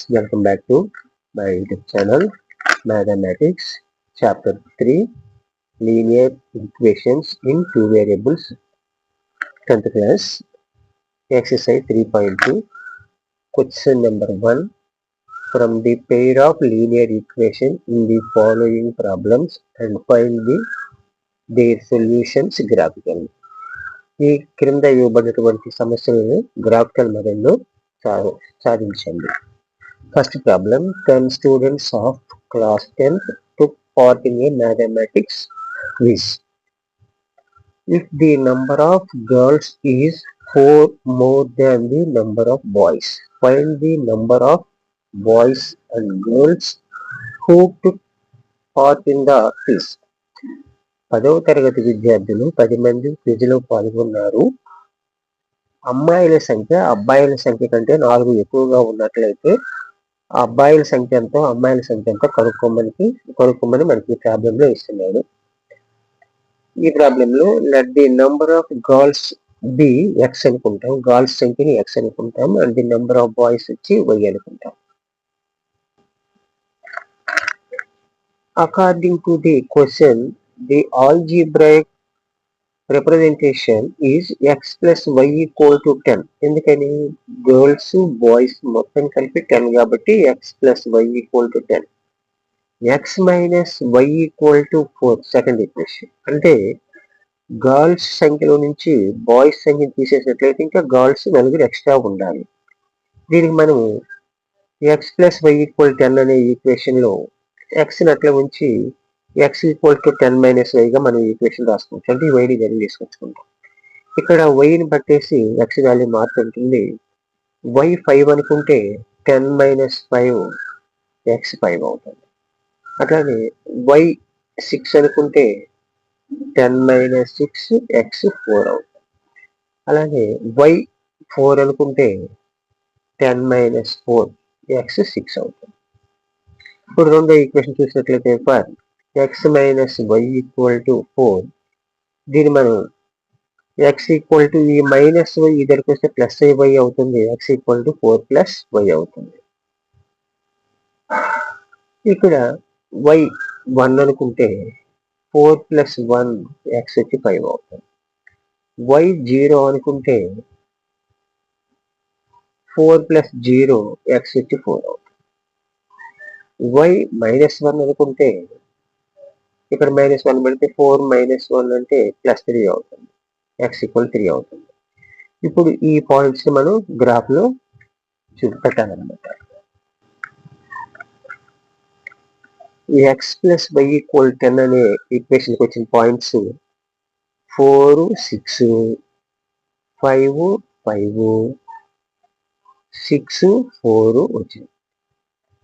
Welcome back to my YouTube channel Mathematics Chapter 3 Linear Equations in Two Variables 10th class Exercise 3.2 Question number 1 From the pair of linear equations in the following problems and find their solutions graphically. ఈ క్రింద ఇవ్వబడినటువంటి సమస్యలను graphical మెథడ్లో సాధించండి. First problem, 10 students of class 10th took part in a mathematics quiz. If the number of girls is 4 more than the number of boys, find the number of boys and girls who took part in the quiz. 10వ తరగతి విద్యార్థులు 10 మంది క్విజ్లో పాల్గొన్నారు. అమ్మాయిల సంఖ్య అబ్బాయిల సంఖ్య కంటే 4 ఎక్కువగా ఉన్నట్లయితే ఆ అబ్బాయిల సంఖ్య ఎంతో అమ్మాయిల సంఖ్య ఎంతో కనుక్కోమని మనకి ఈ ప్రాబ్లంలో ఇస్తున్నాడు. ఈ ప్రాబ్లంలో let the number of girls be x అనుకుంటాం, గర్ల్స్ సంఖ్యని ఎక్స్ అనుకుంటాం, and the number of boys వచ్చి వై అనుకుంటాం. According to the question the algebraic representation is x plus y equal to 10. ఎందుకని గర్ల్స్ బాయ్స్ మొత్తం కలిపి 10 కాబట్టి x plus y equal to 10. x minus y equal to 4 second equation. అంటే girls సంఖ్యలో నుంచి boys సంఖ్యను తీసేసినట్లయితే ఇంకా గర్ల్స్ నలుగురు ఎక్స్ట్రా ఉండాలి. దీనికి మనం x plus y equal 10 అనే ఈక్వేషన్లో x అట్లా ఉంచి x ఈక్వల్ టు 10 మైనస్ వైగా మనం ఈక్వేషన్ రాసుకోవచ్చు. అంటే ఈ వైని వాల్యూ తీసుకొచ్చుకుంటాం. ఇక్కడ వైని బట్టేసి x వాల్యూ మారుతుంటుంది. y 5 అనుకుంటే 10 మైనస్ 5 x 5 అవుతుంది. అట్లానే y 6 అనుకుంటే 10 మైనస్ 6 x 4 అవుతుంది. అలాగే y 4 అనుకుంటే 10 మైనస్ 4 x 6 అవుతుంది. ఇప్పుడు రెండో ఈక్వేషన్ చూసినట్లయితే for x minus y equal to 4, దీన్ని మనం x equal to ఈ మైనస్ y ఇద్దరికి వస్తే ప్లస్ y అవుతుంది. x equal to 4 plus y అవుతుంది. ఇక్కడ y 1 అనుకుంటే 4 plus 1 x వచ్చి 5 అవుతుంది. y 0 అనుకుంటే 4 plus 0 x వచ్చి 4 అవుతుంది. y మైనస్ 1 అనుకుంటే ఇక్కడ మైనస్ 1 పెడితే 4 మైనస్ 1 అంటే ప్లస్ 3 అవుతుంది. x ఈక్వల్ 3 అవుతుంది. ఇప్పుడు ఈ పాయింట్స్ మనం గ్రాఫ్ లో చూపెట్టాలన్నమాట. ఈ x ప్లస్ y ఈక్వల్ 10 అనే ఈక్వేషన్కి వచ్చిన పాయింట్స్ 4 6 5 5 6 4 వచ్చింది.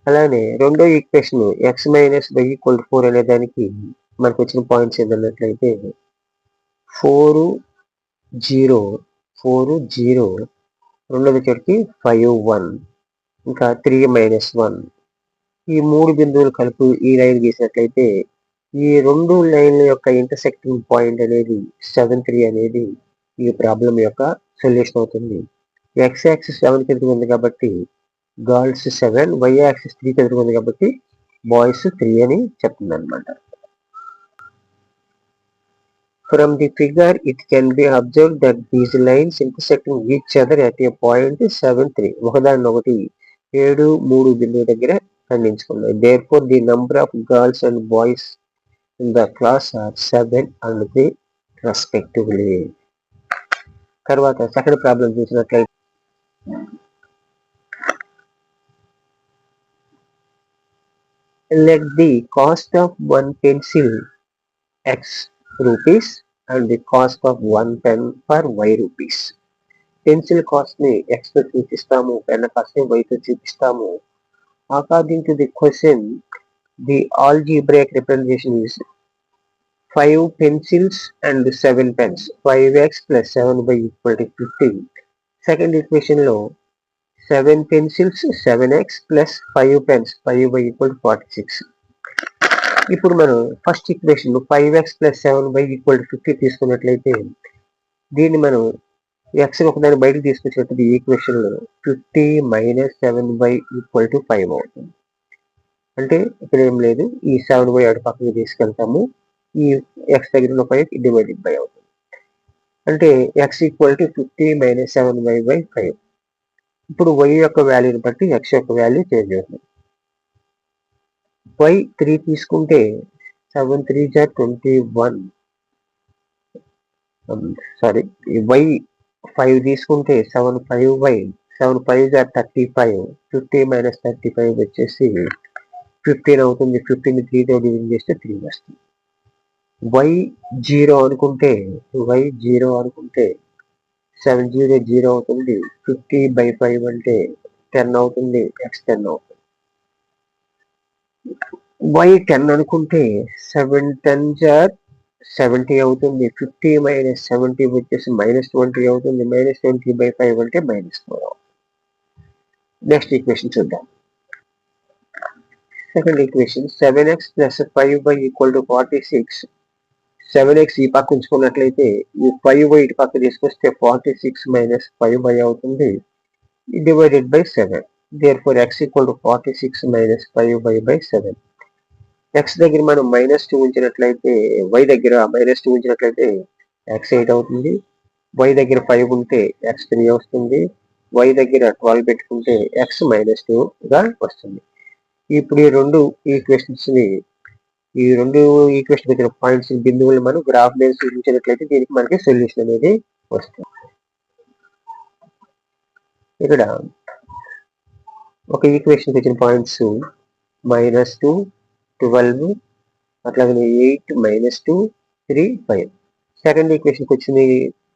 అలానే రెండో equation x minus y equal 4 అనే దానికి మనకు వచ్చిన పాయింట్స్ ఏంటన్నట్లయితే 4 0 4 0 రెండోది వచ్చేటికి 5 1 ఇంకా 3 మైనస్ 1 ఈ మూడు బిందువులు కలుపు ఈ లైన్ గీసినట్లయితే ఈ రెండు లైన్ల యొక్క ఇంటర్సెక్టింగ్ పాయింట్ అనేది 7 3 అనేది ఈ ప్రాబ్లం యొక్క సొల్యూషన్ అవుతుంది. x యాక్సిస్ 7 కింద ఉంది కాబట్టి గర్ల్స్ 7, y యాక్సిస్ 3 కింద ఉంది కాబట్టి బాయ్స్ 3 అని చెప్తుంది అనమాట. From the figure, it can be observed that these lines intersecting each other at a point 7 3. ఒకదాన్నొకటి 7 3 బిందువు దగ్గర ఖండించుకున్నాయి. Therefore, the number of girls and boys in the class are 7 and 3 respectively. తర్వాత second problem చూసినట్లయితే let the cost of one pencil x rupees and the cost of one pen for y rupees. Pencil cost ని x తో చూపిస్తాము, pen cost ని y తో చూపిస్తాము. According to the question the algebraic representation is 5 pencils and 7 pens. 5x plus 7y equal to 15. Second equation లో 7 pencils 7x plus 5 pens 5y equal to 46. ఇప్పుడు మనం first equation 5x plus 7y equal to 50 తీసుకున్నట్లయితే దీన్ని మనం X ఒకదాన్ని బయటకు తీసుకొచ్చినప్పుడు ఈ ఈక్వేషన్ 50 - 7y = 5 అవుతుంది. అంటే ఇక్కడ ఏం లేదు, ఈ 7y అటు పక్కకి తీసుకెళ్తాము, ఈ ఎక్స్ దగ్గర ఉన్న 5 డివైడెడ్ బై అవుతుంది. అంటే x = 50 - 7y/5. ఇప్పుడు y యొక్క వాల్యూని బట్టి x యొక్క వాల్యూ చేంజ్ అవుతుంది. y 3 తీసుకుంటే 7 3 = 21. y 5 తీసుకుంటే 7 5y 7 5 = 35. 50 - 35 వచ్చేసి 15 అవుతుంది. 15ని 3తో డివిజన్ చేస్తే 3 వస్తుంది. y 0 అనుకుంటే 7 0 0 అవుతుంది. 50/5 అంటే 10 అవుతుంది. x 10 అవుతుంది. y 10 అనుకుంటే 7 10s are 70 అవుతుంది. 50 - 70 వచ్చేసి -20 అవుతుంది. -20/5 అంటే -4 అవుతుంది. నెక్స్ట్ ఈక్వేషన్ చూద్దాం. Second equation 7x + 5y = 46. 7x ఈ పక్క ఉంచుకున్నట్లయితే ఈ 5y ఇటు పక్క తీసుకొస్తే 46 - 5y అవుతుంది, divided by 7. Therefore x = 46 - 5y/7. x దగ్గర మనం -2 ఉంచినట్లయితే y దగ్గర -2 ఉంచినట్లయితే x 8 అవుతుంది. y దగ్గర 5 ఉంటే x 3 వస్తుంది. y దగ్గర 12 పెట్టుకుంటే x -2గా వస్తుంది. ఇప్పుడు ఈ రెండు ఈక్వేషన్స్ వచ్చిన పాయింట్స్ బిందువులు మనం గ్రాఫ్ మీద సూచించినట్లయితే దీనికి మనకి సొల్యూషన్ అనేది వస్తుంది. ఇక్కడ ఒక ఈక్వేషన్ వచ్చిన పాయింట్స్ -2 12 అట్లాగే 8 -2 3 5. సెకండ్ ఈక్వేషన్కి వచ్చిన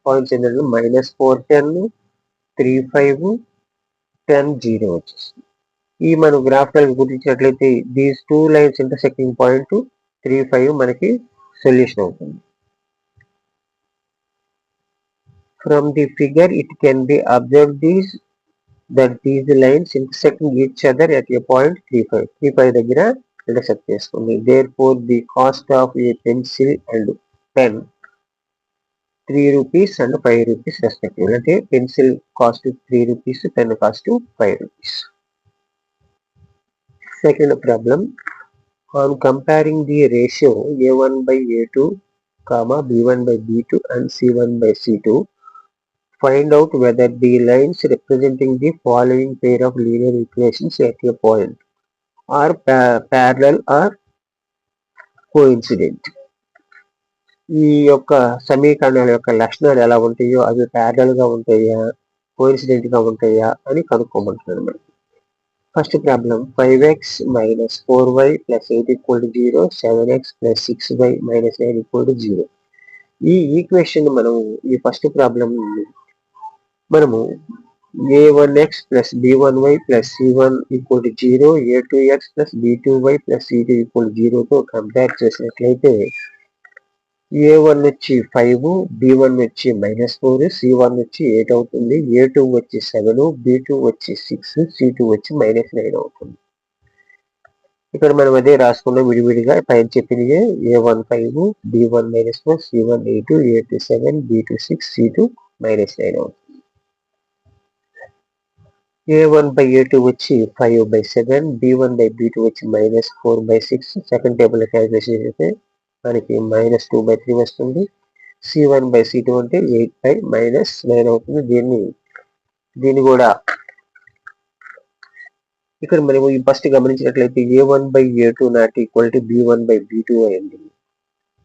పాయింట్స్ ఏంటంటే -4 10 3 5 10 0 వచ్చేస్తుంది. ఈ మనం గ్రాఫ్ గుర్తించినట్లయితే దీస్ 2 లైన్స్ ఇంటర్సెక్టింగ్ పాయింట్ 3 5 మనకి సొల్యూషన్ అవుతుంది. From the figure it can be observed that these lines intersecting each other at a point 3 5. 3 5 దగ్గర ఇంటర్సెక్ట్ చేసుకుంది. Therefore the cost of a pencil and pen 3 rupees and 5 rupees respectively. అంటే pencil cost 3 rupees, pen cost 5 rupees. Second problem, on comparing the ratio a1/a2, b1/b2 and c1/c2, find out whether the lines representing the following pair of linear equations at a point are parallel or coincident. ఈ యొక్క సమీకరణాల యొక్క లక్షణాలు ఎలా ఉంటాయో అవి parallel గా ఉంటాయా, కోఇన్సిడెంట్ గా ఉంటాయా అని కనుక్కోమంటున్నాను మనం. First problem 5x - 4y + 8 = 0, 7x + 6y - 9 = 0. ఈ ఈక్వేషన్ మనం ఈ ఫస్ట్ ప్రాబ్లం మనము a1x + b1y + c1 = 0, a2x + b2y + c2 = 0తో compare చేసినట్లయితే a1 వచ్చి 5, b1 వచ్చి -4, c1 వచ్చి 8 అవుతుంది, a2 వచ్చి 7, b2 వచ్చి 6, c2 వచ్చి -9 అవుతుంది. ఇక్కడ మనం అదే రాసుకున్నాం విడివిడిగా పైన చెప్పినవి. a1 5, b1 -4, c1 8, a2 7, b2 6, c2 -9 అవుతుంది. a1/a2 వచ్చి 5/7, b1/b2 వచ్చి -4/6. సెకండ్ టేబుల్ క్యాలిక్యులేషన్ చేస్తే మనకి -2/3 వస్తుంది. c1/c2 అంటే 8/-9 అవుతుంది. దీన్ని కూడా ఇక్కడ మనం ఈ ఫస్ట్ గమనించినట్లయితే a1/a2 ≠ b1/b2 అయింది.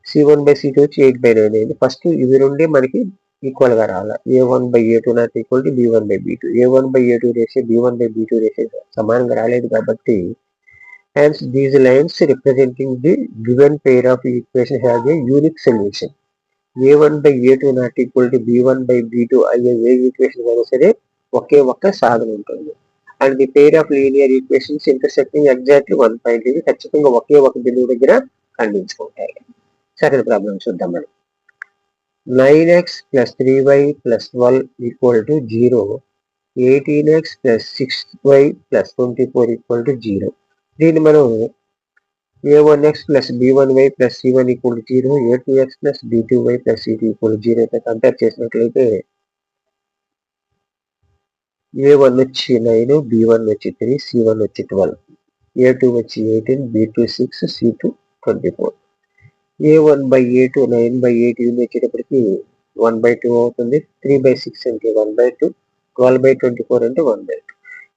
c1/c2 వచ్చి 8/9 అయింది. ఫస్ట్ ఇవి రెండే మనకి ఈక్వల్ గా రావాలి. a1/a2 ≠ b1/b2. a1/a2 ratio b1/b2 ratio సమానంగా రాలేదు కాబట్టి hence these lines representing the given pair of equation have a unique solution. a1/a2 ≠ b1/b2 అయ్యే ఏ ఈక్వేషన్ అయినా సరే ఒకే ఒక్క సాధన ఉంటుంది. And the pair of linear equations intersecting exactly 1 point. ఇది ఖచ్చితంగా ఒకే ఒక బిందువు దగ్గర ఖండించుకుంటాయి. సెకండ్ ప్రాబ్లం చూద్దాం మనం. 9x + 3y + 12 = 0, 18x + 6y + 24 = 0. దీన్ని మనం a1x + b1y + c1 = 0, a2x + b2y + c2 = 0 compare చేసినట్లయితే A1 వచ్చి 9, B1 వచ్చి 3, C1 వచ్చి 12, A2 వచ్చి 18, B2 6, C2 24. A1 by A2 9 by 8 ఇది వచ్చేటప్పటికి 1/2 అవుతుంది. 3/6 అంటే 1/2, 12/24 అంటే 1/2.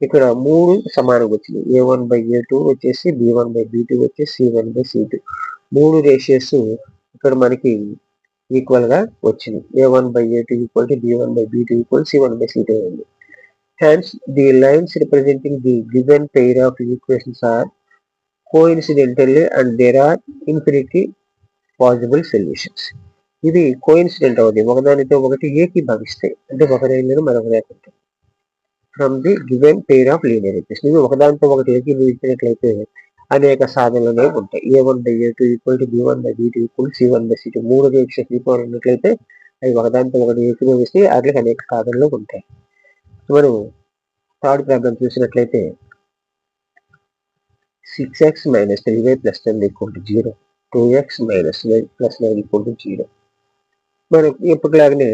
ఇక్కడ 3 సమానంగా వచ్చింది. A1 by A2 వచ్చేసి B1 by B2 వచ్చేసి C1 by C2. 3 రేషియోస్ ఇక్కడ మనకి ఈక్వల్ గా వచ్చింది. A1 by A2 equal to B1 by B2 equal to C1 by C2 అయింది. Hence, the lines representing the given pair of equations are coincidentally and there are infinity possible solutions. ఇది coincident అవుతుంది. ఒకదానితో ఒకటి ఏకీభవిస్తాయి. అంటే ఒక రేఖను మరొక రేఖ from the given pair of linear equation. ఇవి ఒకదానితో ఒకటి ఏకీభవించినట్లయితే అనేక సాధనలు అనేవి ఉంటాయి. A1 by A2 equal to B1 by B2 equal C1 by C2 3 రేఖలు ఈక్వల్ ఉన్నట్లయితే అవి ఒకదానితో ఒకటి ఏకీభవిస్తే వాటికి అనేక సాధనలు ఉంటాయి. మనం థర్డ్ ప్రాబ్లం చూసినట్లయితే 6x minus 3y plus 10 equal to 0, 2x minus y plus 9 equal to 0. మనం ఎప్పటిలాగానే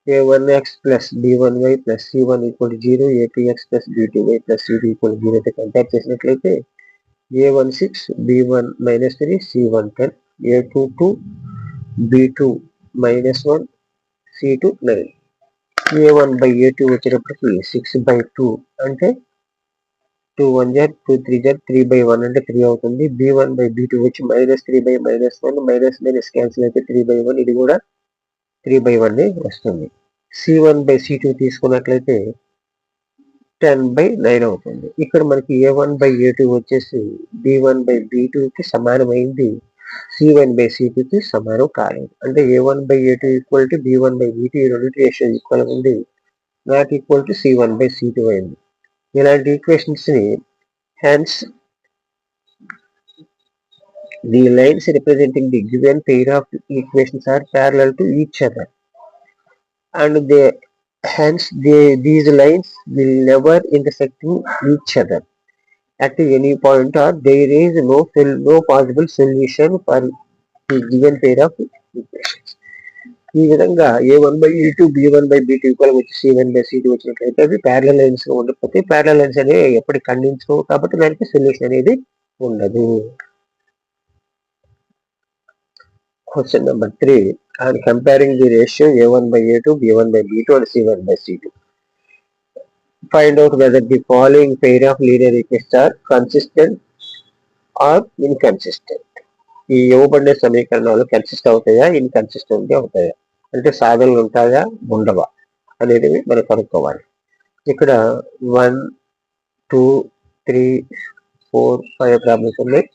A1x plus B1y plus C1 equal to 0, A2x plus B2y plus C2 equal to 0 అయితే కంపేర్ చేసినట్లయితే A16 B1 minus 3 C1 10, A22 B2 minus 1 C2 9. A1 by A2 వచ్చేటప్పటికి 6/2 అంటే 2 1 జర్ 2 3 జర్ 3/1 అంటే 3 అవుతుంది. B1 by B2 వచ్చి -3/-1 minus cancel అయితే 3/1 ఇది కూడా 3/1 వస్తుంది. C1 by C2 తీసుకున్నట్లయితే 10/9 అవుతుంది. ఇక్కడ మనకి A1 by A2 వచ్చేసి B1 by B2కి సమానమైంది. C1 by C2కి సమానం కాలేదు. అంటే A1 by A2 equal to B1 by B2 ఈ రెండింటి రేషియో ఈక్వల్ ఉంది. Not equal to C1 by C2 అయింది. ఇలాంటి ఈక్వేషన్స్ ని hence the lines representing the given pair of equations are parallel to each other and these lines will never intersect each other at any point or there is no possible solution for the given pair of equations. ఈ విధంగా A1 by E2 B1 by B2 equal వచ్చి C1 by C2 వచ్చినట్లయితే అవి parallel lines ఉండకపోతే parallel lines అనేవి ఎప్పటికీ ఖండించవు కాబట్టి దానికి సొల్యూషన్ అనేది ఉండదు. Question number 3. On comparing the ratio A1 by A2, B1 by B2 and C1 by C2. Find out whether the following pair of linear equations are consistent or inconsistent. ఈ ఇవ్వబడిన సమీకరణాలు consist అవుతాయా inconsistent అవుతాయా అంటే సాధనలు ఉంటాయా ఉండవా అనేది మనం కనుక్కోవాలి. ఇక్కడ 1 2 3 4 5 ప్రాబ్లమ్స్ ఉన్నాయి.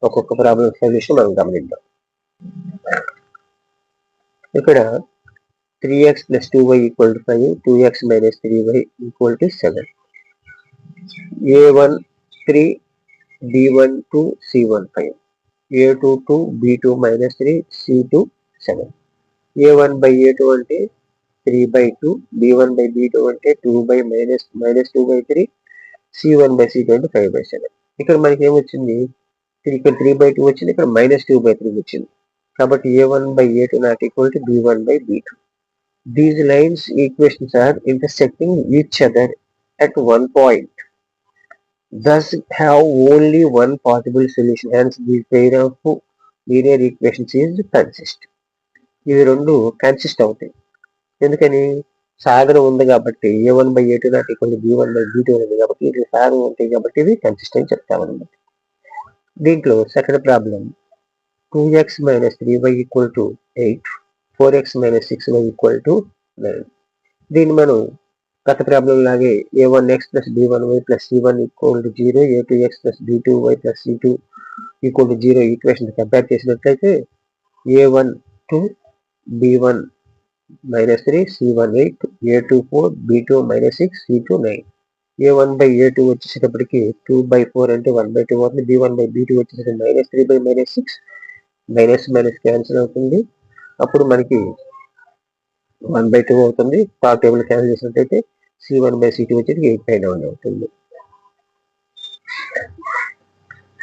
ఒక్కొక్క ప్రాబ్లం సొల్యూషన్ మనం గమనిద్దాం. ఇక్కడ 3x plus 2y equal to 5, 2x minus 3y equal to 7. A1 3, B1 2, C1 5. A2 2, B2 minus 3, C2 7. A1 by A2 అంటే 3/2, B1 by B2 అంటే 2 by minus 2/3, C1 by C2 అంటే 5/7. ఇక్కడ మనకి ఏమొచ్చింది, ఇక్కడ 3/2 వచ్చింది, ఇక్కడ -2/3 వచ్చింది. కాబట్టి A1 by A2 not equal to B1 by B2. These lines equations are intersecting each other at one point, thus have only one possible solution. Hence, the pair of linear equations is consist. ఇవి రెండు consist అవుతాయి. ఎందుకని సాధన ఉంది కాబట్టి A1 by A2 not equal to B1 by B2 ఉంది కాబట్టి ఇది సాధన ఉంటాయి కాబట్టి ఇది కన్సిస్ట్ అని చెప్తామన్నమాట. దీంట్లో second problem 2x minus 3y equal to 8, 4x minus 6y equal to 9. దీన్ని మనం గత ప్రాబ్లం లాగే A1x plus B1y plus C1 equal to 0, A2x plus B2y plus C2 equal to 0 equation compare చేసినట్లయితే A1 2, B1 minus 3, C1 8, A2 4, B2 minus 6, C2 9. A1 by A2 వచ్చేసేటప్పటికి 2/4 అంటే 1/2 అవుతుంది. B1 by B2 వచ్చేసరికి -3/-6, minus cancel అవుతుంది. అప్పుడు మనకి 1/2 అవుతుంది. Top table cancel చేసినట్లయితే C1 by C2 వచ్చేసి 8/9 అవుతుంది.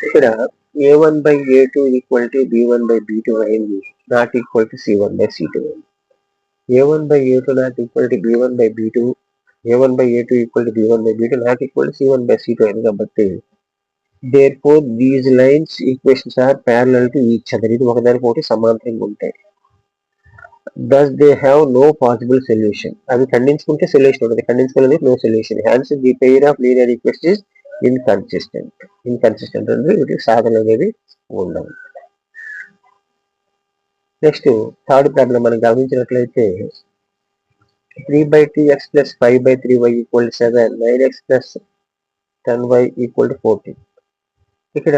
ఇక్కడ A1 by A2 equal to B1 by B2 అయింది, not equal to C1 by C2 అయింది. A1 by A2 not equal to B1 by B2 a1 by a2 equal to b1 by b2 not equal to c1 by c2 అయింది కాబట్టి therefore these lines equations are parallel to each other. ఇది ఒకదానికొకటి సమాంతరంగా ఉంటాయి. thus they have no possible solution. అవి ఖండించుకుంటే solution ఉంటుంది, ఖండించుకోలేదు no solution. hence the pair of linear equations is inconsistent అంటే వీటికి సాధన అనేది ఉండవు. నెక్స్ట్ థర్డ్ ప్రాబ్లం మనం గమనించినట్లయితే 3/2x plus 5/3y equal to 7, 9x plus 10y equal to 14. ఇక్కడ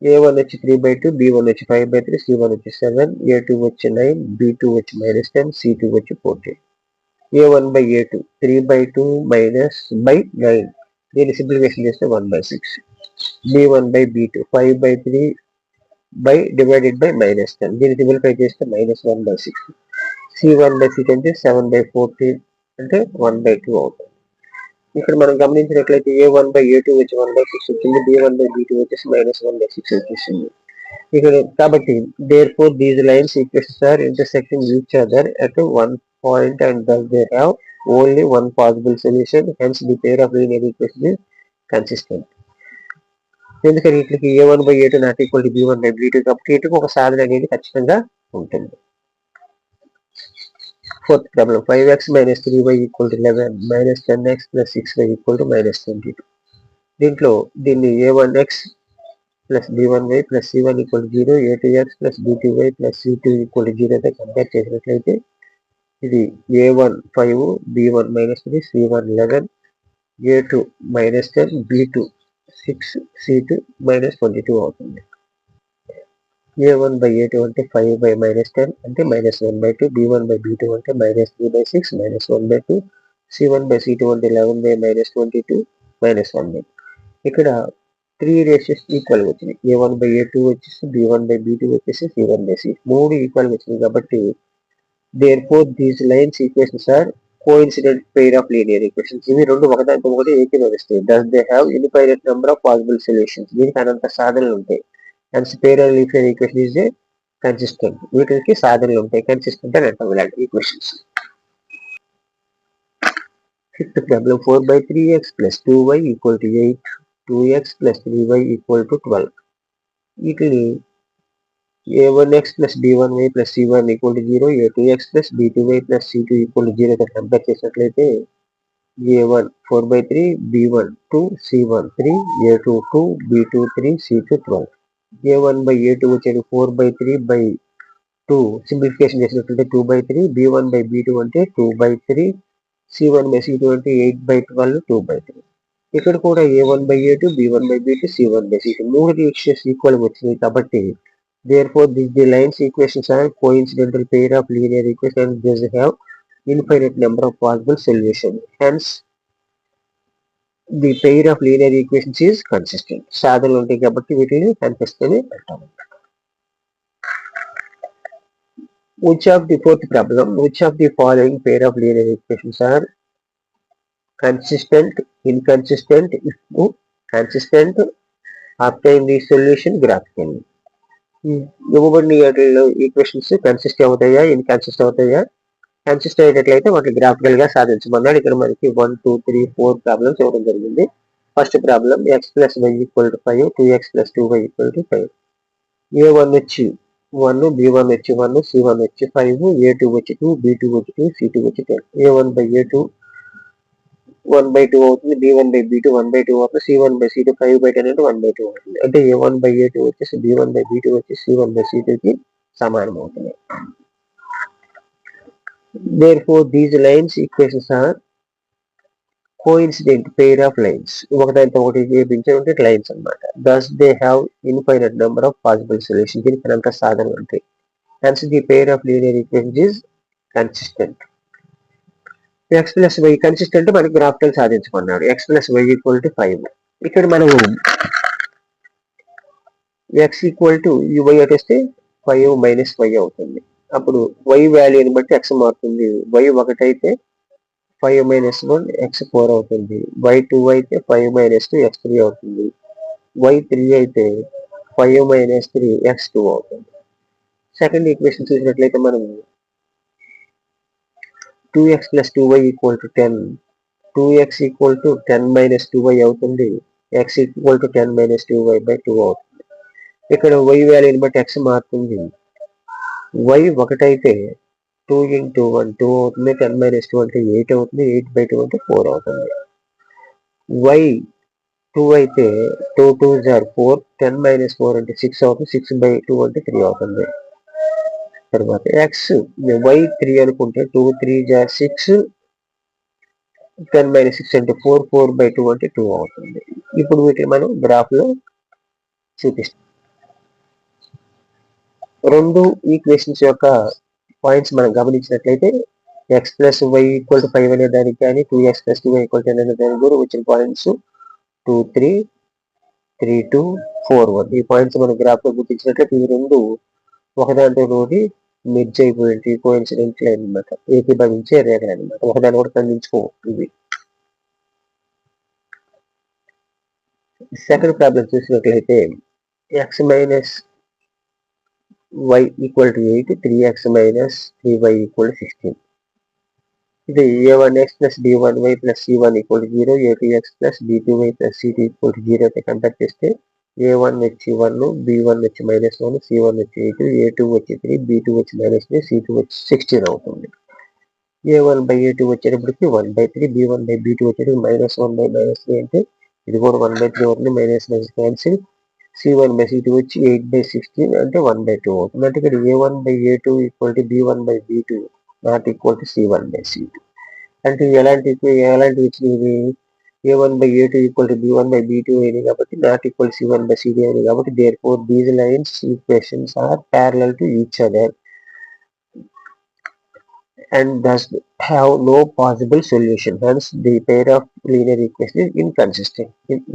a1 వచ్చి 3/2, b1 వచ్చి 5/3, c1 వచ్చి 7, a2 వచ్చి 9, b2 వచ్చి -10, c2 వచ్చి 14. a1 by a2 3/2 minus by 9, దీన్ని సింప్లిఫికేషన్ చేస్తే 1/6. b1 by b2 5/3 by divided by -10, దీన్ని సింప్లిఫై చేస్తే -1/6. c1 by c2 అంటే 7/14 అంటే 1/2 అవుతుంది. ఇక్కడ మనం గమనించినట్లయితే a1 by a2 వచ్చి 1/6 వచ్చింది, b1 by b2 వచ్చేసి -1/6 వచ్చేసింది. ఇక్కడ కాబట్టి therefore these lines equations are intersecting each other at one point and thus they have only one possible solution, hence the pair of linear equations is consistent. ఎందుకని వీటికి a1 by a2 not equal to b1 by b2 కాబట్టి వీటికి ఒక సాధన అనేది ఖచ్చితంగా ఉంటుంది. Fourth problem, 5x minus 3y equal to 11, minus 10x plus 6y equal to -22. దీంట్లో దీన్ని a1x plus b1y plus c1 equal to 0, a2x plus b2y plus c2 equal to 0 తో compare చేసినట్లయితే ఇది a1 5, b1 -3, c1 11, a2 -10, b2 6, c2 -22 అవుతుంది. a1 by a2 అంటే 5 by -10 అంటే -1/2, b1 by b2 అంటే -3/6 -1/2, c1 by c2 అంటే 11 by -22 -1/2. ఇక్కడ 3 ratios equal వచ్చినాయి. a1 by a2 వచ్చేసి b1 by b2 వచ్చేసి c1 by c, 3 ఈక్వల్ వచ్చినాయి కాబట్టి therefore these lines equations are coincident pair of linear equations. ఇవి రెండు ఒకదానితో ఒకటి ఏకీభవిస్తాయి. thus they have infinite number of possible solutions. దీనికి అనంత సాధనలు ఉంటాయి. hence pair of linear equation is a consistent. వీటికి సాధనలు ఉంటాయి, కన్సిస్టెంట్ అని అంటాం ఇలాంటి equations. Fifth problem, 4/3x plus 2y equal to 8, 2x plus 3y equal to 12. వీటిని a1x plus b1y plus c1 equal to 0, a2x plus b2y plus c2 equal to 0 తో compare చేసినట్లయితే a1 4/3, b1 2, c1 3, a2 2, b2 3, c2 12. a1 by a2 వచ్చేది 4/3 by 2, simplification చేసినట్లయితే 2/3, b1 by b2 అంటే 2/3, c1 by c2 అంటే 8/12, 2/3. ఇక్కడ కూడా a1 by a2, b1 by b2, c1 by c2 మూడు ratios equal వచ్చినాయి కాబట్టి therefore the lines equations are coincidental pair of linear equations and these have infinite number of possible solutions, hence the pair of linear equations is consistent. సాధనలు ఉంటాయి కాబట్టి వీటిని కనిపిస్తూనే అంటాము. Which of the fourth problem, which of the following pair of linear equations are consistent, inconsistent? If consistent, obtain the solution graphically. ఇవ్వబడిన equations consist అవుతాయా, ఇన్కన్సిస్ట్ అవుతాయా? Consist అయ్యేటట్లయితే వాటిని గ్రాఫికల్ గా సాధించమన్నాడు. ఇక్కడ మనకి 1, 2, 3, 4 ప్రాబ్లమ్స్ ఇవ్వడం జరిగింది. First problem x plus y equal to 5, 2x plus 2y equal to 5. a1 వచ్చి 1, b1 వచ్చి 1, c1 వచ్చి 5, a2 వచ్చి 2, b2 వచ్చి 2, c2 వచ్చి 10. a1 by a2 1/2 అవుతుంది, b1 by b2 1/2 అవుతుంది, c1 by c2 5/10 అంటే 1/2 అవుతుంది. అంటే a1 by a2 వచ్చేసి b1 by b2 వచ్చి c1 by c2 కి సమానం అవుతుంది. therefore these lines equations are coincident pair of lines. ఒకదానితో ఒకటి ఏపించే లైన్స్ అన్నమాట. thus they have infinite number of possible solutions. దీనికి అనంత సాధనలు ఉంటాయి. hence the pair of linear equations is consistent. x plus y consistent మనకి graphical సాధించమన్నాడు. x plus y equal to 5. ఇక్కడ మనము x equal to y అటేస్తే 5 minus y అవుతుంది. అప్పుడు y వాల్యూని బట్టి x మారుతుంది. y 1 అయితే 5 minus 1 x 4 అవుతుంది. y 2 అయితే 5 minus 2 x 3 అవుతుంది. y 3 అయితే 5 minus 3 x 2 అవుతుంది. సెకండ్ ఈక్వేషన్ చూసినట్లయితే మనం 2x plus 2y equal to 10, 2x equal to 10 minus 2y అవుతుంది. x equal to 10 minus 2y by 2 అవుతుంది. ఇక్కడ y వాల్యూని బట్టి x మారుతుంది. y ఒకటైతే 2 ఇంటూ 1 2 అవుతుంది. 10 మైనస్ 2 అంటే 8 అవుతుంది. 8 బై 2 అంటే 4 అవుతుంది. y 2 అయితే 2 2 జార్ 4 10 మైనస్ 4 అంటే 6 అవుతుంది. 6 బై 2 అంటే 3 అవుతుంది. తర్వాత x y 3 అనుకుంటే 2 3 జార్ 6 10 మైనస్ 6 అంటే 4 4 బై 2 అంటే 2 అవుతుంది. ఇప్పుడు వీటిని మనం గ్రాఫ్ లో చూపిస్తాం. రెండు ఈక్వేషన్స్ యొక్క పాయింట్స్ మనం గమనించినట్లయితే x plus y equal to 5 అనే దానికి కానీ 2x plus 2y equal to 10 అనే దానికి కూడా వచ్చిన పాయింట్స్ 2 3 3 2 4 1 ఈ పాయింట్స్ మనం గ్రాఫ్ లో గుర్తించినట్లయితే ఈ రెండు ఒకదాంతో ఒకటి మెర్జ్ అయిపోయింది కోఇన్సిడెంట్ లైన్ అనమాట. ఏకీభవించే రేఖలు అనమాట. ఒకదాన్ని కూడా ఖండించుకో. ఇది సెకండ్ ప్రాబ్లం చూసినట్లయితే x minus y equal to 8 3x minus 3y equal to 16. ఇది a1x plus b1y plus c1 equal to 0 a2x plus b2y plus c2 equal to 0 అయితే కంపేర్ చేస్తే a1 వచ్చి 1 b1 వచ్చి మైనస్ 1 c1 వచ్చి 8 a2 వచ్చి 3 b2 వచ్చి minus 3 c2 వచ్చి 16 అవుతుంది. a1 బై a2 వచ్చేటప్పటికి 1 బై 3 b1 బై b2 వచ్చేటప్పటికి మైనస్ 1 బై మైనస్ 3 అంటే ఇది కూడా 1 బై 3 అవుతుంది. Minus minus cancel. c1 by c2 వచ్చి 8 బై 16 అంటే 1 బై 2 అవుతుంది. అంటే ఇక్కడ a1 by a2 equal to b1 by b2 not equal to c1 by c2. అంటే ఎలాంటి వచ్చినవి a1 by a2 equal to b1 by b2 అయింది కాబట్టి not equal c1 by c2 అయింది కాబట్టి therefore these lines equations are parallel to each other and thus have no possible solution. Hence the pair of linear equations is inconsistent.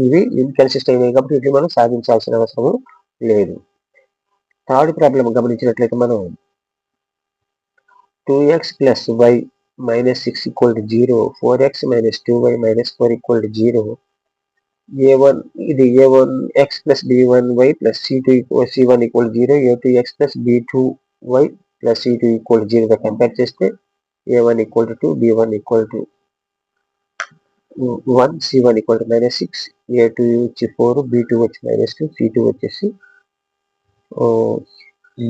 ఇవి inconsistent అయినాయి కాబట్టి వీటిని మనం సాధించాల్సిన అవసరం లేదు. థర్డ్ ప్రాబ్లం గమనించినట్లయితే మనం 2x plus y minus 6 equal to 0 4x minus 2y minus 4 equal to 0 a1 ఇది a1x plus b1y plus c1 equal 0 a2x plus b2y plus c2 equal 0 గా కంపేర్ చేస్తే a1 equal to 2 b1 equal to 1 c1 equal to minus 6 a2 వచ్చి 4 b2 వచ్చి minus 2 c2 వచ్చేసి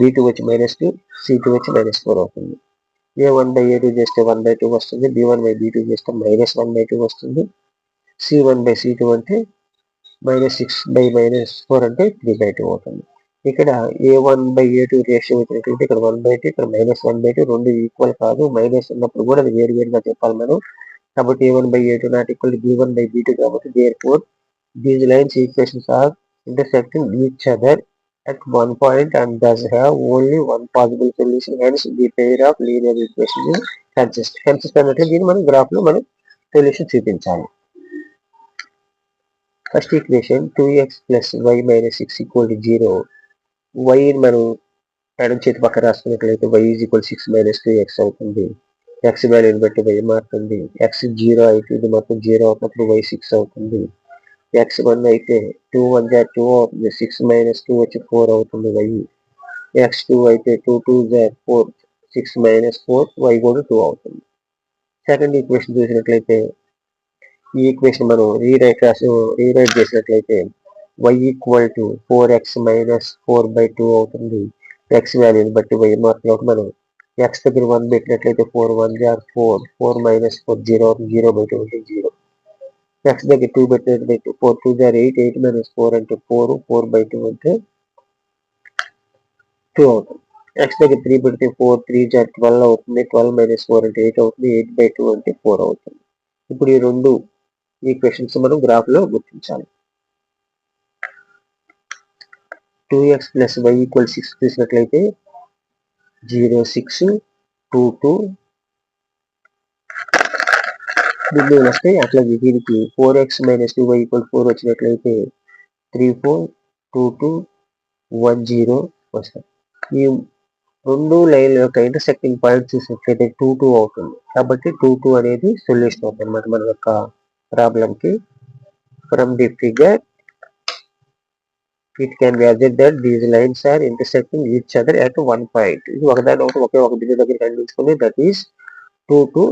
b2 వచ్చి minus 2 c2 వచ్చి minus 4 అవుతుంది. a1 by a2 చేస్తే 1 by 2 వస్తుంది. b1 బై b2 చేస్తే మైనస్ 1 బై 2 వస్తుంది. c1 బై c2 అంటే మైనస్ 6 బై మైనస్ 4 అంటే 3 బై 2 అవుతుంది. ఇక్కడ a1 బై a2 రేషియో వచ్చినట్లయితే ఇక్కడ 1 బై 2 ఇక్కడ మైనస్ 1 బై 2 రెండు ఈక్వల్ కాదు. మైనస్ ఉన్నప్పుడు కూడా అది వేరుగా చెప్పాలి మనం. కాబట్టి a1 by a2 not equal to b1 by b2 కాబట్టి therefore these lines equations are intersecting each other at one point and thus have only one possible solution. Hence the pair of linear equations is consistent అంటే దీన్ని మనం graph లో మనం solution చూపించాలి. First equation 2x plus y minus 6 equal to 0. y మనం ఎడమ చేతి పక్క రాసుకున్నట్లయితే y is equal 6 minus 2x అవుతుంది. x వాల్యూని బట్టి y మారుతుంది. x 0 అయితే ఇది మొత్తం 0 అవుతున్నప్పుడు y 6 అవుతుంది. x 1 అయితే 2 1 జార్ 2 అవుతుంది. 6 మైనస్ 2 వచ్చి 4 అవుతుంది y. x 2 అయితే 2 2 జార్ 4 6 మైనస్ 4 y కూడా 2 అవుతుంది. సెకండ్ ఈక్వేషన్ చూసినట్లయితే ఈ ఈక్వేషన్ మనం రీరైట్ చేసినట్లయితే y equal to 4x minus 4 by 2 అవుతుంది. x వాల్యూని బట్టి y మార్కులోకి మనం x దగ్గర 1 పెట్టినట్లయితే 4 1 జార్ 4 4 మైనస్ 4 0 అవుతుంది. 0 బై 2 అంటే 0. x దగ్గర 2 పెట్టినట్లయితే 4 2 జార్ 8 8 మైనస్ 4 అంటే 4 4 బై 2 అంటే 2 అవుతుంది. x దగ్గర 3 పెడితే 4 3 జార్ 12 అవుతుంది. 12 మైనస్ 4 అంటే 8 అవుతుంది. 8 బై 2 అంటే 4 అవుతుంది. ఇప్పుడు ఈ రెండు ఈక్వేషన్స్ మనం గ్రాఫ్ లో గుర్తించాలి. 2x ప్లస్ y ఈక్వల్ 6 చూసినట్లయితే 0 6 2 2 బిందువులు వస్తాయి. అట్లా దీనికి 4x మైనస్ 2y ఈక్వల్ 4 వచ్చినట్లయితే 3 4 2 2 1 0 వస్తాయి. ఈ రెండు లైన్ల యొక్క ఇంటర్సెక్టింగ్ పాయింట్ చూసినట్లయితే 2 2 అవుతుంది. కాబట్టి 2 2 అనేది సొల్యూషన్ అవుతుంది అన్నమాట మన యొక్క ప్రాబ్లం కి. From the figure it can be assumed that these lines are intersecting each other at one point. ఇది ఒకదాని ఒకటి ఒకే ఒక బిందువు దగ్గర కనిపించుకుంది. That is 2 2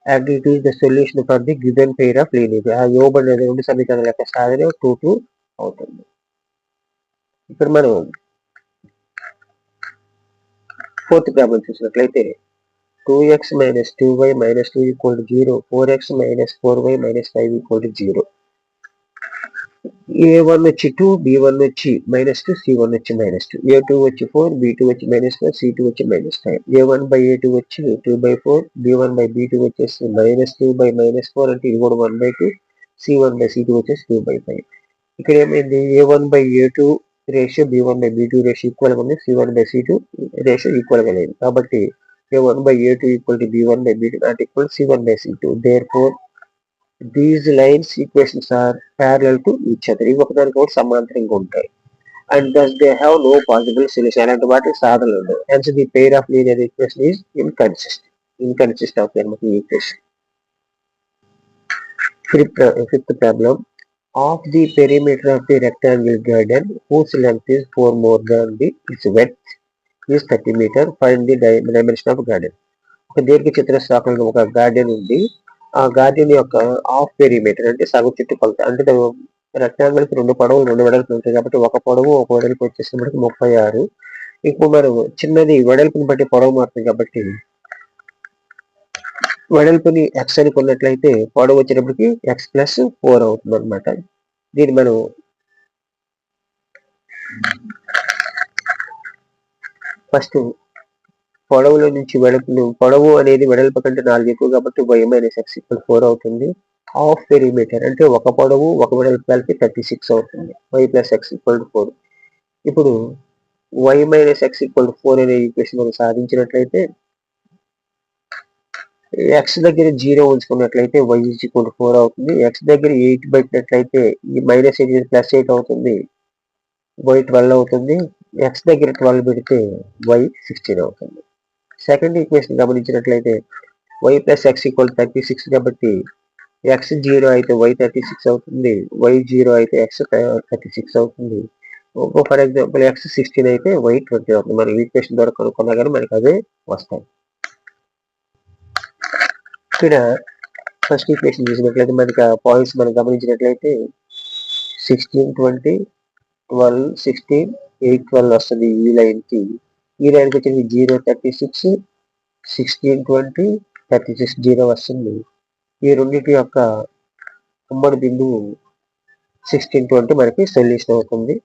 and it is the solution for the given pair of linear. ఆ ఇవ్వబడిన రెండు సమీకరణాల యొక్క సాధన 2 అవుతుంది. ఇక్కడ మనం ఫోర్త్ ప్రాబ్లం చూసినట్లయితే 2x minus 2y minus 2 equal to 0, 4x minus 4y minus 5 equal to 0. A1 వచ్చి 2, B1 వచ్చి -2, C1 వచ్చి -2, A2 వచ్చి 4, B2 వచ్చి -4, C2 వచ్చి -5. A1 by A2 వచ్చి 2/4, B1 by B2 వచ్చేసి -2 by -4 అంటే ఇది కూడా 1/2, C1 by C2 వచ్చేసి 2/5. ఇక్కడ ఏమైంది A1 by A2 ratio B1 by B2 ratio equal గా ఉంది, C1 by C2 ratio equal గా లేదు. కాబట్టి A1 by A2 equal to B1 by B2 not equal to C1 by C2. Therefore these lines equations are parallel to each other. ఇవి ఒకదానికొకటి సమాంతరంగా ఉంటాయి. And thus they have no possible solution. అలాంటి వాటికి సాధనలు ఉండవు. Hence the pair of linear equation is inconsistent of the equation. Fifth problem. Of the perimeter of the rectangle garden whose length is 4 more than its width is 30 meter, find the dimension of garden. ఒక దీర్ఘ చతురస్రాకారంలో ఒక garden ఉంది. ఆ garden యొక్క half perimeter అంటే సగం చుట్టుకొలత, అంటే రెక్టాంగిల్ కి 2 పొడవులు 2 వెడల్పులు ఉంటాయి కాబట్టి ఒక పొడవు ఒక వెడల్పు వచ్చేసినప్పటికి 36. ఇప్పుడు మనం చిన్నది వెడల్పుని బట్టి పొడవు మారుతుంది కాబట్టి వెడల్పుని x అని కొన్నట్లయితే పొడవు వచ్చేటప్పటికి x+4 అవుతుంది అనమాట. దీన్ని మనం ఫస్ట్ పొడవులో నుంచి వెడల్పును, పొడవు అనేది వెడల్పు కంటే 4 ఎక్కువ కాబట్టి y - x = 4 అవుతుంది. హాఫ్ పెరిమీటర్ అంటే ఒక పొడవు ఒక వెడల్పు కలిపి 36 అవుతుంది. y + x = 4. ఇప్పుడు y - x = 4 అనే ఈక్వేషన్ మనం సాధించినట్లయితే x దగ్గర 0 ఉంచుకున్నట్లయితే y = 4 అవుతుంది. x దగ్గర 8 పెట్టినట్లయితే ఈ -8 +8 అవుతుంది, y 12 అవుతుంది. x దగ్గర 12 పెడితే y 16 అవుతుంది. సెకండ్ ఈక్వేషన్ గమనించినట్లయితే y + x = 36 కాబట్టి x 0 అయితే y 36 అవుతుంది, y 0 అయితే x 36 అవుతుంది. ఫర్ ఎగ్జాంపుల్ x 16 అయితే y 20 అవుతుంది. మనం ఈక్వేషన్ ద్వారా కనుక్కున్నా కానీ మనకి అదే వస్తాయి. ఇక్కడ ఫస్ట్ ఈక్వేషన్ చూసినట్లయితే మనకి పాయింట్స్ మనం గమనించినట్లయితే 16, 20, 12, 16, 8, 12 వస్తుంది ఈ లైన్ కి. ఈ లైన్ కి వచ్చి 0, 36, 16, 20, 36, 0 వస్తుంది. ఈ రెండింటి యొక్క ఉమ్మడి బిందువు 16, 20 మనకి సొల్యూషన్ అవుతుంది.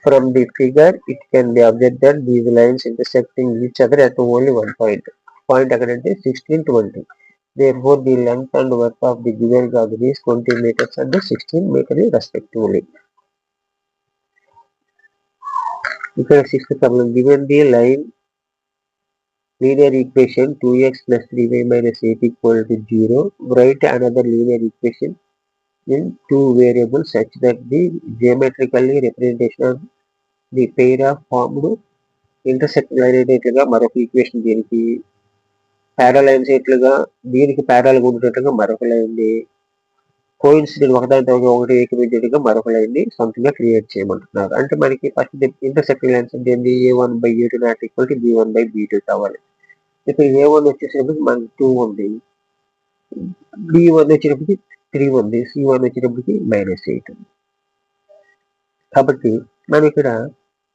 From the figure, it can be observed that these lines intersecting each other at only one point. Point ఎక్కడంటే 16, 20. Therefore, the length and width of the given garden is 20 meters and 16 meters respectively. ఇక్కడ sixth problem. Given the linear equation 2x plus 3y minus 8 equal to 0, write another linear equation in two variables such that the geometrically representation of the pair of formed intersect line అయినట్లుగా మరొక equation, దీనికి parallel అయినట్లుగా దీనికి parallel ఉండేటట్లుగా మరొక line, coincident ఒకదాని తర్వాత ఒకటి ఏకమించేట్టుగా మరొక లైన్ ని సొంతంగా క్రియేట్ చేయమంటున్నారు. అంటే మనకి ఫస్ట్ ఇంటర్సెక్టింగ్ లైన్స్ అంటే ఏంటి, A1/A2 not equal to B1/B2 కావాలి. ఇక్కడ A1 వచ్చేసరికి మనకి 2 ఉంది, B1 వచ్చేటప్పటికి 3 ఉంది, C1 వచ్చేటప్పటికి -8 ఉంది. కాబట్టి మనం ఇక్కడ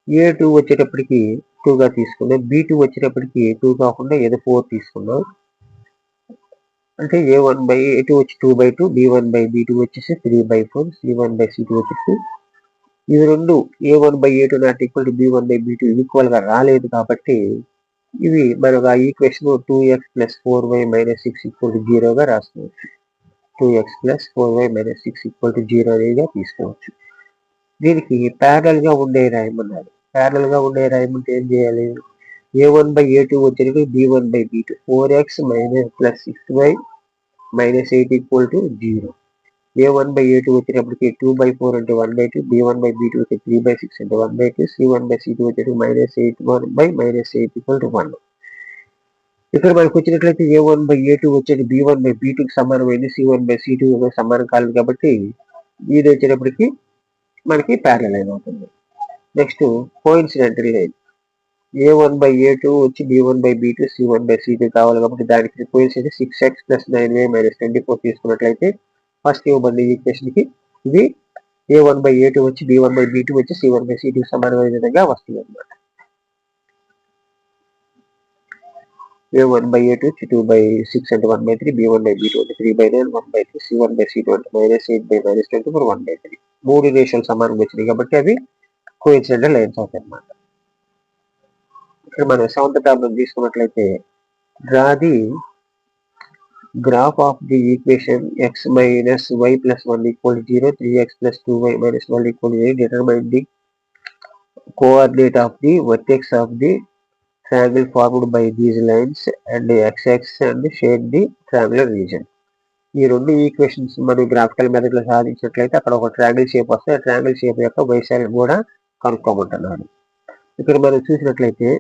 A2 వచ్చేటప్పటికి 2 గా తీసుకున్నాం, B2 వచ్చేటప్పటికి 2 కాకుండా ఏదో 4 తీసుకున్నాం. అంటే A1/A2 వచ్చి 2/2, B1/B2 వచ్చేసి 3/4, C1/C2 వచ్చేసి ఇవి రెండు A1/A2 not equal to B1/B2 equal గా రాలేదు కాబట్టి ఇవి మనకు ఆ ఈక్వేషన్ 2x + 4y - 6 = 0 గా రాసుకోవచ్చు. 2x + 4y - 6 = 0 అనేదిగా తీసుకోవచ్చు. దీనికి ప్యారల్ గా ఉండే రాయమన్నారు. ప్యారల్ గా ఉండే రాయమంటే ఏం చేయాలి, A1/A2 వచ్చేటప్పటికి B1/B2, 4x - 6y - 8 = 0. A1/A2 వచ్చేటప్పటికి 2/4 అంటే 1/2, B1/B2 వచ్చి 3/6 అంటే 1/2, C1/C2 వచ్చేటప్పటికి -8 = 1. ఇక్కడ మనకు వచ్చినట్లయితే A1/A2 వచ్చేది B1/B2కి సమానమైంది, C1/C2 సమానం కాలేదు కాబట్టి ఇది వచ్చేటప్పటికి మనకి ప్యారల్ లైన్ అవుతుంది. Next coincidental line. A1/A2 వచ్చి B1/B2 C1/C2 కావాలి కాబట్టి దానికి రిక్వైర్స్ అయితే 6x + 9y - 24 తీసుకున్నట్లయితే ఫస్ట్ ఇవ్వబడిన ఈక్వేషన్ కి ఇది A1/A2 వచ్చి B1/B2 వచ్చి C1/C2 సమానమైన విధంగా వస్తుంది అన్నమాట. A1/A2 వచ్చి 2/6 అంటే 1/3, B1/B2 అంటే 3/9, 1/3, C1/C2 అంటే -8/- 24 1/3. 3 రేషియోలు సమానంగా వచ్చినాయి కాబట్టి అవి కోఇన్సిడెంటల్ లైన్స్ అవుతాయి అన్నమాట. ఇక్కడ మనం 7th ప్రాబ్లం తీసుకున్నట్లయితే draw the graph of the equation x minus y plus 1 equal to 0, 3x plus 2y minus 1 equal to 8. Determine the coordinate of the vertex of the triangle formed by these lines and the x-axis and shade the triangular region. ఈ రెండు equations మనం graphical method లో సాధించినట్లయితే అక్కడ ఒక triangle shape వస్తే ఆ triangle shape యొక్క వైశాల్యం కూడా కనుక్కోమంటున్నాడు. ఇక్కడ మనం చూసినట్లయితే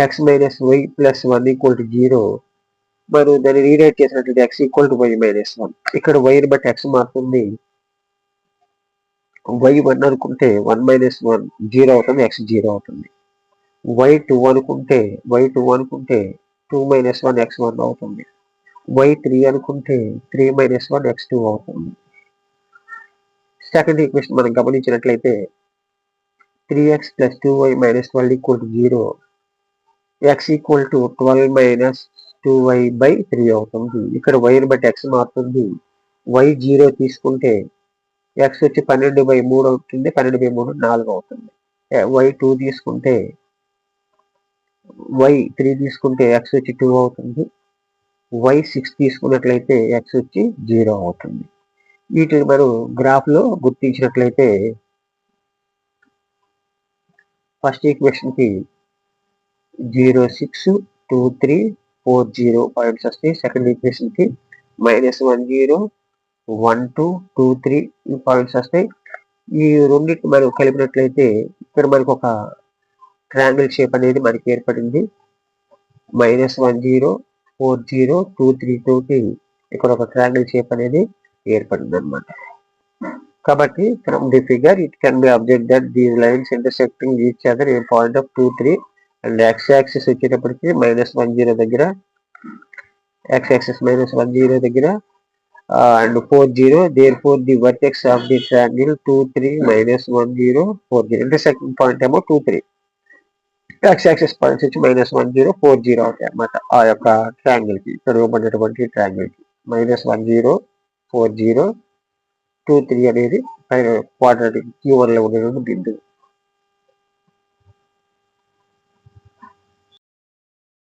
x minus y plus 1 equal to 0, మనం దాన్ని రీరైట్ చేసినట్లయితే x equal to y minus 1. ఇక్కడ y ని బట్టి x మారుతుంది. y 1 అనుకుంటే 1 minus 1 0 అవుతుంది, x 0 అవుతుంది. y 2 అనుకుంటే 2 minus 1 x 1 అవుతుంది. y 3 అనుకుంటే 3 minus 1 x 2 అవుతుంది. సెకండ్ ఈక్వేషన్ మనం గమనించినట్లయితే 3x plus 2y minus 12 equal to 0, x equal to 12 minus 2y/3 అవుతుంది. ఇక్కడ y ని బట్టి x మారుతుంది. y 0 తీసుకుంటే x వచ్చి 12/3 అవుతుంది, 12/3 4 అవుతుంది. y 2 తీసుకుంటే y 3 తీసుకుంటే x వచ్చి 2 అవుతుంది. y 6 తీసుకున్నట్లయితే x వచ్చి 0 అవుతుంది. వీటిని మనం గ్రాఫ్ లో గుర్తించినట్లయితే ఫస్ట్ ఈక్వేషన్ కి 0, 6, 2, 3, 4, 0 పాయింట్స్ వస్తాయి. సెకండ్ ఈక్వేషన్ కి -1, 0, 1, 2, 2, 3 ఈ పాయింట్స్ వస్తాయి. ఈ రెండింటిని మనం కలిపినట్లయితే ఇక్కడ మనకు ఒక ట్రయాంగిల్ షేప్ అనేది మనకి ఏర్పడింది. -1, 0, 4, 0, 2, 3 తోటి ఇక్కడ ఒక ట్రయాంగిల్ షేప్ అనేది ఏర్పడింది అనమాట. కాబట్టి from the figure it can be observed that these lines intersecting each other in point of 2, 3 and x-axis వచ్చేటప్పటికి -1, 0 దగ్గర, x-axis -1, 0 దగ్గర and 4, 0. Therefore the vertex of the triangle 2, 3, -1, 0, 4, 0 intersecting point ఏమో 2, 3, x-axis పాయింట్స్ వచ్చి -1, 0, 4, 0 అవుతాయి అన్నమాట. ఆ యొక్క ట్రయాంగిల్ కి ఇక్కడ ఇవ్వబడినటువంటి ట్రయాంగిల్ కి -1, 0, 4, 0, 2, 3 అనేది క్వాడ్రాటిక్ Q1 లో ఉండేటువంటి బిందువు.